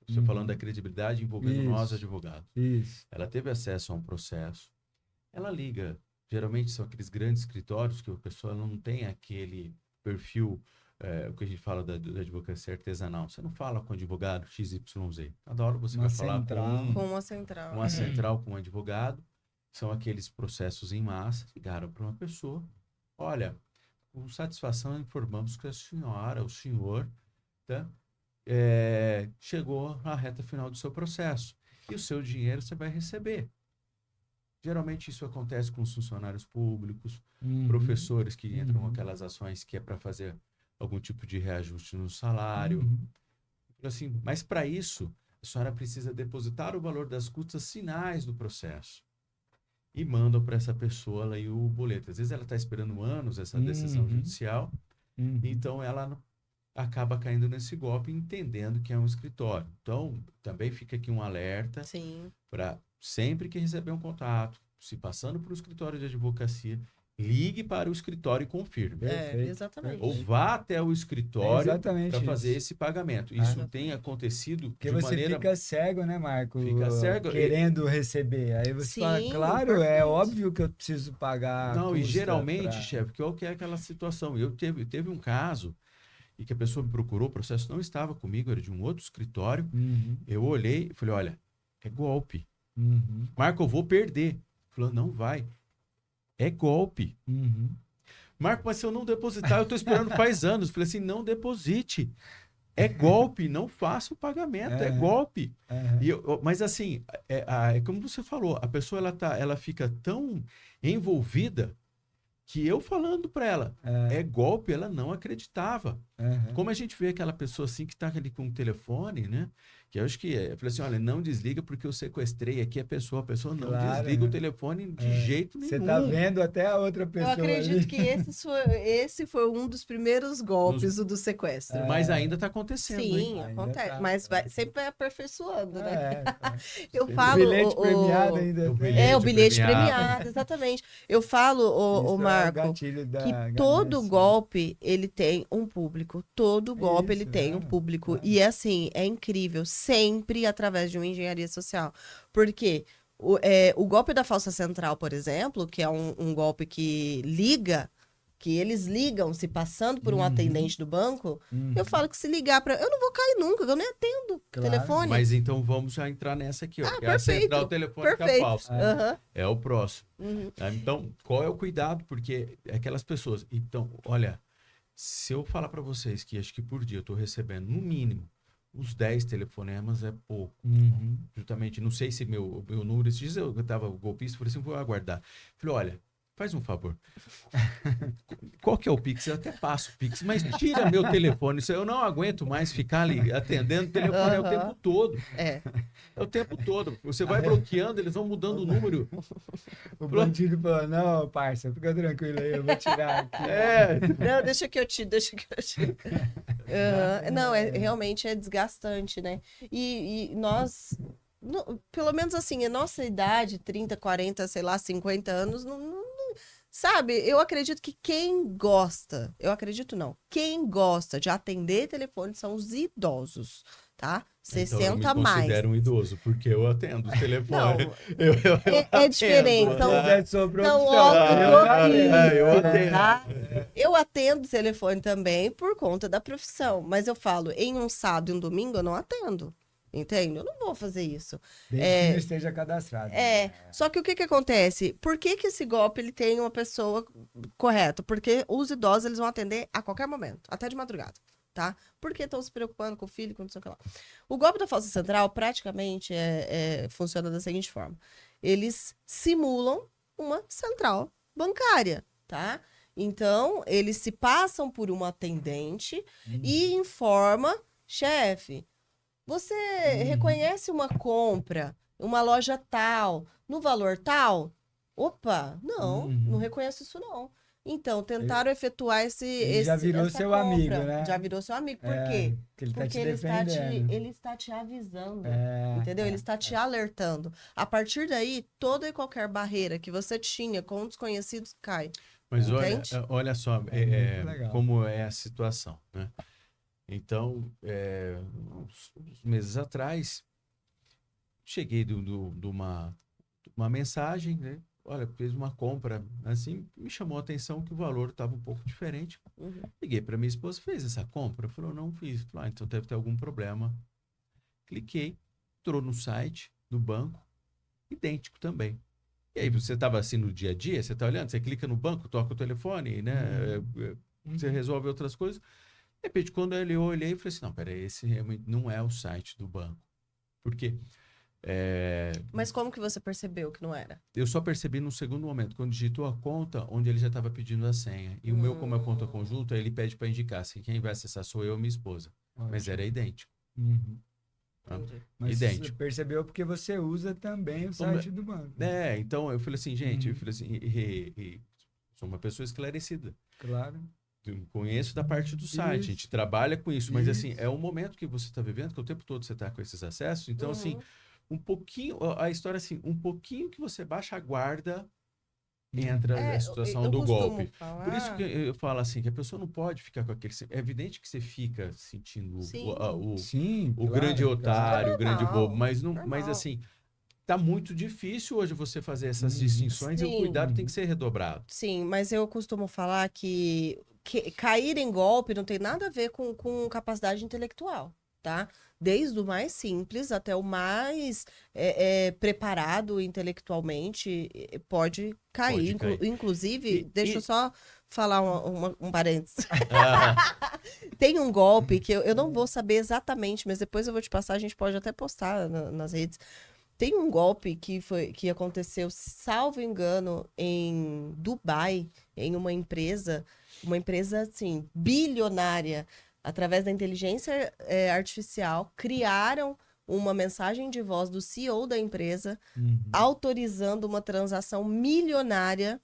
estou falando da credibilidade envolvendo nós, Isso. advogados. Isso. Ela teve acesso a um processo, ela liga, geralmente são aqueles grandes escritórios que a pessoa não tem aquele perfil, o que a gente fala da advocacia artesanal. Você não fala com advogado XYZ. Cada hora você Uma vai falar central. Com uma central. uma central com um advogado. São aqueles processos em massa. Ligaram para uma pessoa. Olha, com satisfação informamos que a senhora, o senhor, tá, chegou à reta final do seu processo. E o seu dinheiro você vai receber. Geralmente isso acontece com os funcionários públicos, professores que entram com aquelas ações que é para fazer algum tipo de reajuste no salário. Assim, mas para isso, a senhora precisa depositar o valor das custas finais do processo. E mandam para essa pessoa lá o boleto. Às vezes ela está esperando anos essa decisão judicial, então ela acaba caindo nesse golpe, entendendo que é um escritório. Então, também fica aqui um alerta para sempre que receber um contato, se passando por um escritório de advocacia, ligue para o escritório e confirme. Exatamente. Ou vá até o escritório para fazer esse pagamento. Isso tem acontecido porque de você maneira... fica cego, né, Marco? Fica cego. Querendo receber. Aí você fala, claro, é óbvio que eu preciso pagar. Não, e geralmente, chefe, qual que é aquela situação? Teve um caso e que a pessoa me procurou, o processo não estava comigo, era de um outro escritório. Eu olhei e falei, olha, é golpe. Marco, eu vou perder. Falou, não vai. É golpe. Marco, mas se eu não depositar, eu estou esperando faz anos. Falei assim, não deposite. É golpe, não faça o pagamento, é golpe. Mas assim, é como você falou, a pessoa ela fica tão envolvida que eu falando para ela, é golpe, ela não acreditava. Como a gente vê aquela pessoa assim que está ali com o telefone, né? Que eu acho que eu falei assim, olha, não desliga porque eu sequestrei aqui a pessoa não desliga o telefone de jeito nenhum. Você tá vendo até a outra pessoa. Eu acredito ali. que esse foi um dos primeiros golpes, o do sequestro. Mas ainda está acontecendo. Sim, Ainda acontece. tá. Mas sempre vai aperfeiçoando, né? Eu Sempre. falo. O bilhete premiado ainda. O bilhete premiado, exatamente. Eu falo, o Marco, que todo golpe ele tem um público. Todo golpe ele tem um público. E assim, é incrível. Sempre através de uma engenharia social. Porque o golpe da falsa central, por exemplo, que é um golpe que liga que eles ligam se passando por um atendente do banco, Uhum. eu falo que se ligar para... Eu não vou cair nunca, eu nem atendo o Claro. telefone. Mas então vamos já entrar nessa aqui, ó. Que é a perfeito, central telefônica perfeito. falsa. Aham. É o próximo. Uhum. Então, qual é o cuidado? Porque aquelas pessoas... Então, olha, se eu falar para vocês que acho que por dia eu estou recebendo, no mínimo, uns 10 telefonemas é pouco. Uhum. Justamente, não sei se meu número... Esses dias eu estava golpista, por assim, vou aguardar. Falei, olha, faz um favor. Qual que é o Pix? Eu até passo o Pix, mas tira meu telefone. Isso eu não aguento mais ficar ali atendendo o telefone é o tempo todo. É. É o tempo todo. Você vai bloqueando, eles vão mudando o número. O bandido falou, não, parça, fica tranquilo aí, eu vou tirar aqui. Não, deixa que eu tiro, deixa que eu tiro. Não, realmente é desgastante, né? E nós, pelo menos assim, a nossa idade, 30, 40, sei lá, 50 anos, sabe? Eu acredito que quem gosta, quem gosta de atender telefone são os idosos, tá? 60 então, eu me mais. considero um idoso, porque eu atendo os telefones. Não, Eu é diferente. atendo, São, tá? Sua são profissão. outros eu ofícios, atendo. tá? Eu atendo telefone também por conta da profissão, mas eu falo, em um sábado e um domingo eu não atendo, entende? Eu não vou fazer isso. Desde que não esteja cadastrado. Só que o que que acontece? Por que que esse golpe ele tem uma pessoa correta? Porque os idosos eles vão atender a qualquer momento, até de madrugada, tá? Porque estão se preocupando com o filho, com não sei o que lá. O golpe da falsa central praticamente funciona da seguinte forma. Eles simulam uma central bancária, tá? Então, eles se passam por um atendente e informa, chefe, você reconhece uma compra, uma loja tal, no valor tal? Opa, não reconheço isso não. Então, tentaram efetuar Ele já virou essa seu compra. amigo, né? Já virou seu amigo. Por quê? Porque ele tá Porque te defendendo. ele está te avisando, É, entendeu? Ele está te alertando. A partir daí, toda e qualquer barreira que você tinha com desconhecidos cai. Mas Entende? olha só muito legal. como é a situação, né? Então, uns meses atrás, cheguei de uma mensagem, né? Olha, fez uma compra, assim, me chamou a atenção que o valor estava um pouco diferente. Uhum. Liguei para minha esposa, fez essa compra? Falou, não fiz. Falei, então deve ter algum problema. Cliquei, entrou no site do banco, idêntico também. E aí, você estava assim no dia a dia, você está olhando, você clica no banco, toca o telefone, né? Você resolve outras coisas. De repente, quando eu olhei, eu falei assim, não, peraí, esse realmente não é o site do banco. Por quê? Mas como que você percebeu que não era? Eu só percebi no segundo momento, quando digitou a conta, onde ele já estava pedindo a senha. E o meu, como é conta conjunta, ele pede para indicar se quem vai acessar sou eu ou minha esposa. Mas era idêntico. Entendi. Mas Idêntico. você percebeu porque você usa também o site do banco. Então eu falei assim, gente, eu falei assim, sou uma pessoa esclarecida. Claro. Eu conheço da parte do site, a gente trabalha com isso, mas assim, é um momento que você está vivendo, que o tempo todo você está com esses acessos, então assim, um pouquinho, a história assim, um pouquinho que você baixa a guarda, entra a situação eu do costumo golpe. falar- Por isso que eu falo assim, que a pessoa não pode ficar com aquele... É evidente que você fica sentindo Sim, o claro, grande otário, o grande Normal, bobo, mas normal. assim, tá muito difícil hoje você fazer essas distinções e o Sim. cuidado tem que ser redobrado. Sim, mas eu costumo falar que cair em golpe não tem nada a ver com capacidade intelectual, tá? Desde o mais simples até o mais preparado intelectualmente pode cair. Pode cair. Inclusive, E- deixa eu só falar um parênteses. Ah, Tem um golpe que eu não vou saber exatamente, mas depois eu vou te passar, a gente pode até postar nas redes. Tem um golpe que aconteceu, salvo engano, em Dubai, em uma empresa assim, bilionária, através da inteligência artificial, criaram uma mensagem de voz do CEO da empresa, autorizando uma transação milionária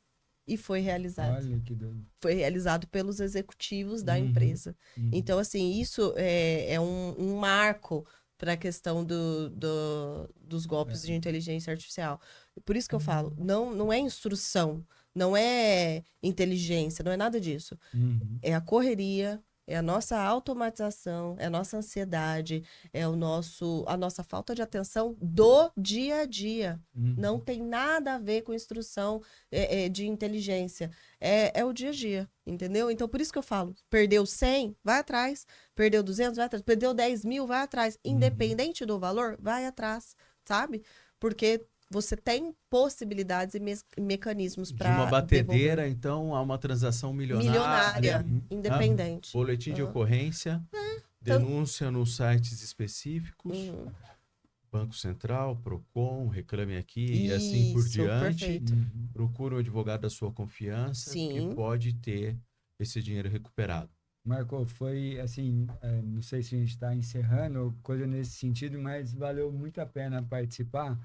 e foi realizado. Olha que doido. Foi realizado pelos executivos da empresa. Então, assim, isso é um marco para a questão dos golpes de inteligência artificial. Por isso que eu falo, não é instrução, não é inteligência, não é nada disso. É a correria, É a nossa automatização, é a nossa ansiedade, é a nossa falta de atenção do dia a dia. Não tem nada a ver com instrução de inteligência. É o dia a dia, entendeu? Então, por isso que eu falo, perdeu 100, vai atrás. Perdeu 200, vai atrás. Perdeu 10 mil, vai atrás. Independente do valor, vai atrás, sabe? Porque você tem possibilidades e mecanismos De para uma batedeira, então, a uma transação milionária. independente. Boletim de ocorrência, denúncia nos sites específicos, Banco Central, Procon, Reclame Aqui e assim por Isso, diante. perfeito. Procure um advogado da sua confiança que Sim. pode ter esse dinheiro recuperado. Marco, foi assim, não sei se a gente está encerrando ou coisa nesse sentido, mas valeu muito a pena participar,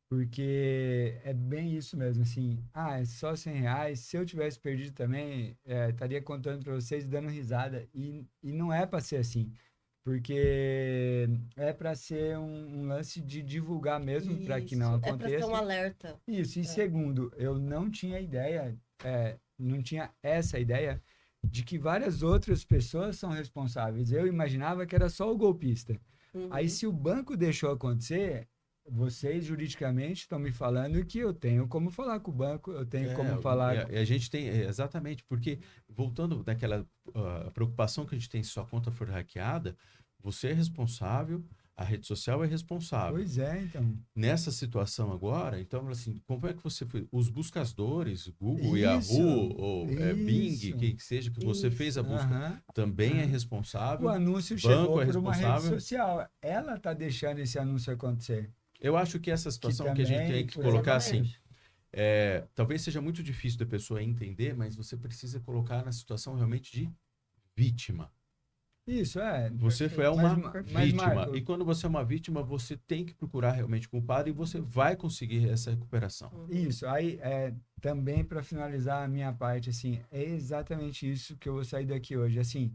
porque é bem isso mesmo, assim, é só R$ 100, se eu tivesse perdido também, estaria contando para vocês dando risada, e não é para ser assim, porque é para ser um lance de divulgar mesmo, para que não É para ser aconteça. um alerta. Isso, e segundo, eu não tinha ideia, não tinha essa ideia de que várias outras pessoas são responsáveis. Eu imaginava que era só o golpista. Aí, se o banco deixou acontecer, vocês juridicamente estão me falando que eu tenho como falar com o banco, eu tenho como falar... A gente tem, exatamente, porque voltando daquela preocupação que a gente tem se sua conta for hackeada, você é responsável, a rede social é responsável. Pois é, então. Nessa situação agora, então, assim, como é que você foi? Os buscadores, Google, Isso, Yahoo, ou Bing, isso. que seja, que você fez a busca, também é O responsável. anúncio Banco chegou é por uma rede responsável. social. Ela está deixando esse anúncio acontecer. Eu acho que essa situação que a gente tem que por colocar exatamente. assim, talvez seja muito difícil da pessoa entender, mas você precisa colocar na situação realmente de vítima. Isso, Você foi uma vítima. Marco, E quando você é uma vítima, você tem que procurar realmente culpado e você vai conseguir essa recuperação. Isso, aí também para finalizar a minha parte, assim, é exatamente isso que eu vou sair daqui hoje. Assim,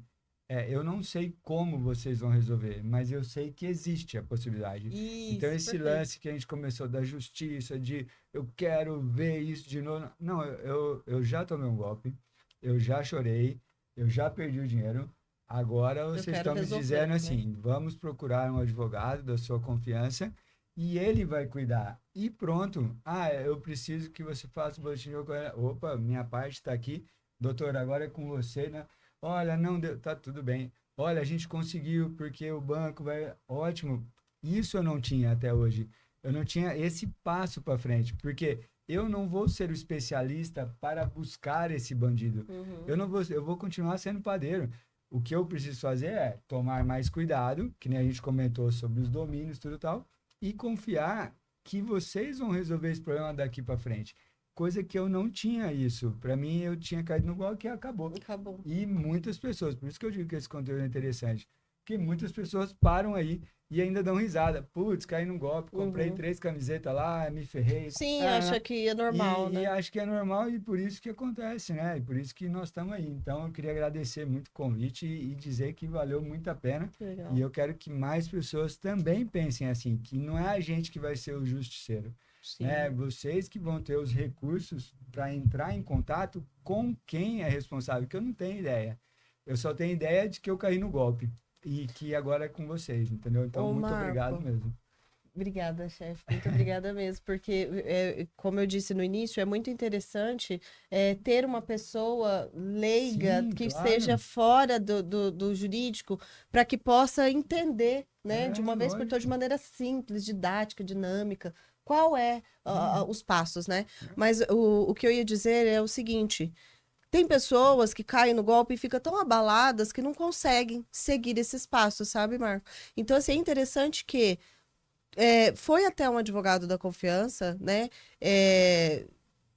eu não sei como vocês vão resolver, mas eu sei que existe a possibilidade. Isso, então, esse lance que a gente começou da justiça, de eu quero ver isso de novo. Não, eu já tomei um golpe, eu já chorei, eu já perdi o dinheiro. Agora vocês estão me dizendo assim, vamos procurar um advogado da sua confiança e ele vai cuidar. E pronto. Eu preciso que você faça o boletim de ocorrência. Opa, minha parte está aqui. Doutor, agora é com você, né? Olha, não deu, tá tudo bem. Olha, a gente conseguiu porque o banco vai... Ótimo. Isso eu não tinha até hoje. Eu não tinha esse passo para frente, porque eu não vou ser o especialista para buscar esse bandido. Eu vou continuar sendo padeiro. O que eu preciso fazer é tomar mais cuidado, que nem a gente comentou sobre os domínios, tudo tal, e confiar que vocês vão resolver esse problema daqui para frente. Coisa que eu não tinha isso. Para mim, eu tinha caído no golpe e acabou. E muitas pessoas, por isso que eu digo que esse conteúdo é interessante, porque muitas pessoas param aí e ainda dão risada. Putz, caí no golpe, comprei 3 camisetas lá, me ferrei. Sim, acha que é normal, né? E acho que é normal e por isso que acontece, né? E por isso que nós estamos aí. Então, eu queria agradecer muito o convite e dizer que valeu muito a pena. Legal. E eu quero que mais pessoas também pensem assim, que não é a gente que vai ser o justiceiro. Né? Vocês que vão ter os recursos para entrar em contato com quem é responsável, que eu não tenho ideia. Eu só tenho ideia de que eu caí no golpe. E que agora é com vocês, entendeu? Então, muito obrigado mesmo. Obrigada, chefe. Muito obrigada mesmo. Porque, como eu disse no início, é muito interessante ter uma pessoa leiga, que esteja fora do jurídico, para que possa entender, né, de uma vez por todas, de maneira simples, didática, dinâmica, qual os passos, né? Mas o que eu ia dizer é o seguinte... Tem pessoas que caem no golpe e ficam tão abaladas que não conseguem seguir esses passos, sabe, Marco? Então, assim, é interessante que foi até um advogado da confiança, né?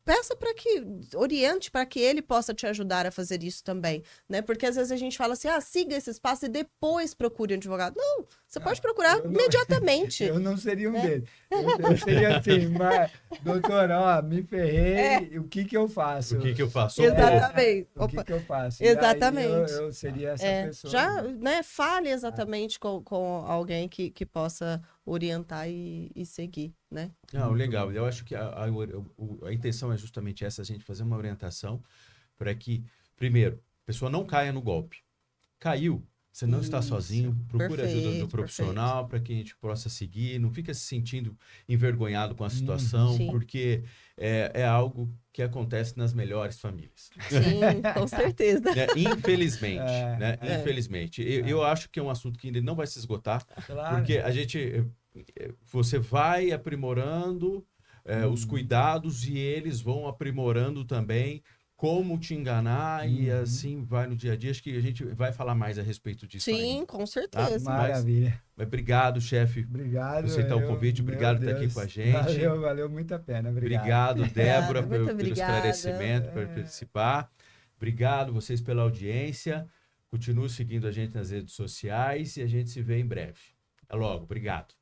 Peça para que oriente para que ele possa te ajudar a fazer isso também, né? Porque às vezes a gente fala assim, siga esses passos e depois procure um advogado. Não, você pode procurar imediatamente. Eu não seria um deles. Eu seria assim, mas, doutor, me ferrei, o que eu faço? O que eu faço? Exatamente. O que eu faço? Exatamente. Eu seria essa pessoa. Já, né, fale exatamente com alguém que possa orientar e seguir, né? Não, legal. Eu acho que a intenção é justamente essa, a gente fazer uma orientação para que, primeiro, a pessoa não caia no golpe. caiu, você não está Isso. sozinho, procure ajuda do Perfeito, profissional para que a gente possa seguir, não fica se sentindo envergonhado com a situação, Sim. porque é algo que acontece nas melhores famílias. Sim, com certeza. Né? Infelizmente, É, né? é. Infelizmente. Eu acho que é um assunto que ainda não vai se esgotar, Claro. porque você vai aprimorando os cuidados e eles vão aprimorando também como te enganar e assim vai no dia a dia. Acho que a gente vai falar mais a respeito disso Sim, ainda. com certeza. Maravilha. Mas obrigado, chefe, Obrigado. por aceitar o convite. Meu Obrigado por estar aqui Deus. com a gente. Valeu muito a pena. Obrigado, Débora, Obrigada, muito pelo obrigada. esclarecimento, por participar. Obrigado vocês pela audiência. Continue seguindo a gente nas redes sociais e a gente se vê em breve. Até logo. Obrigado.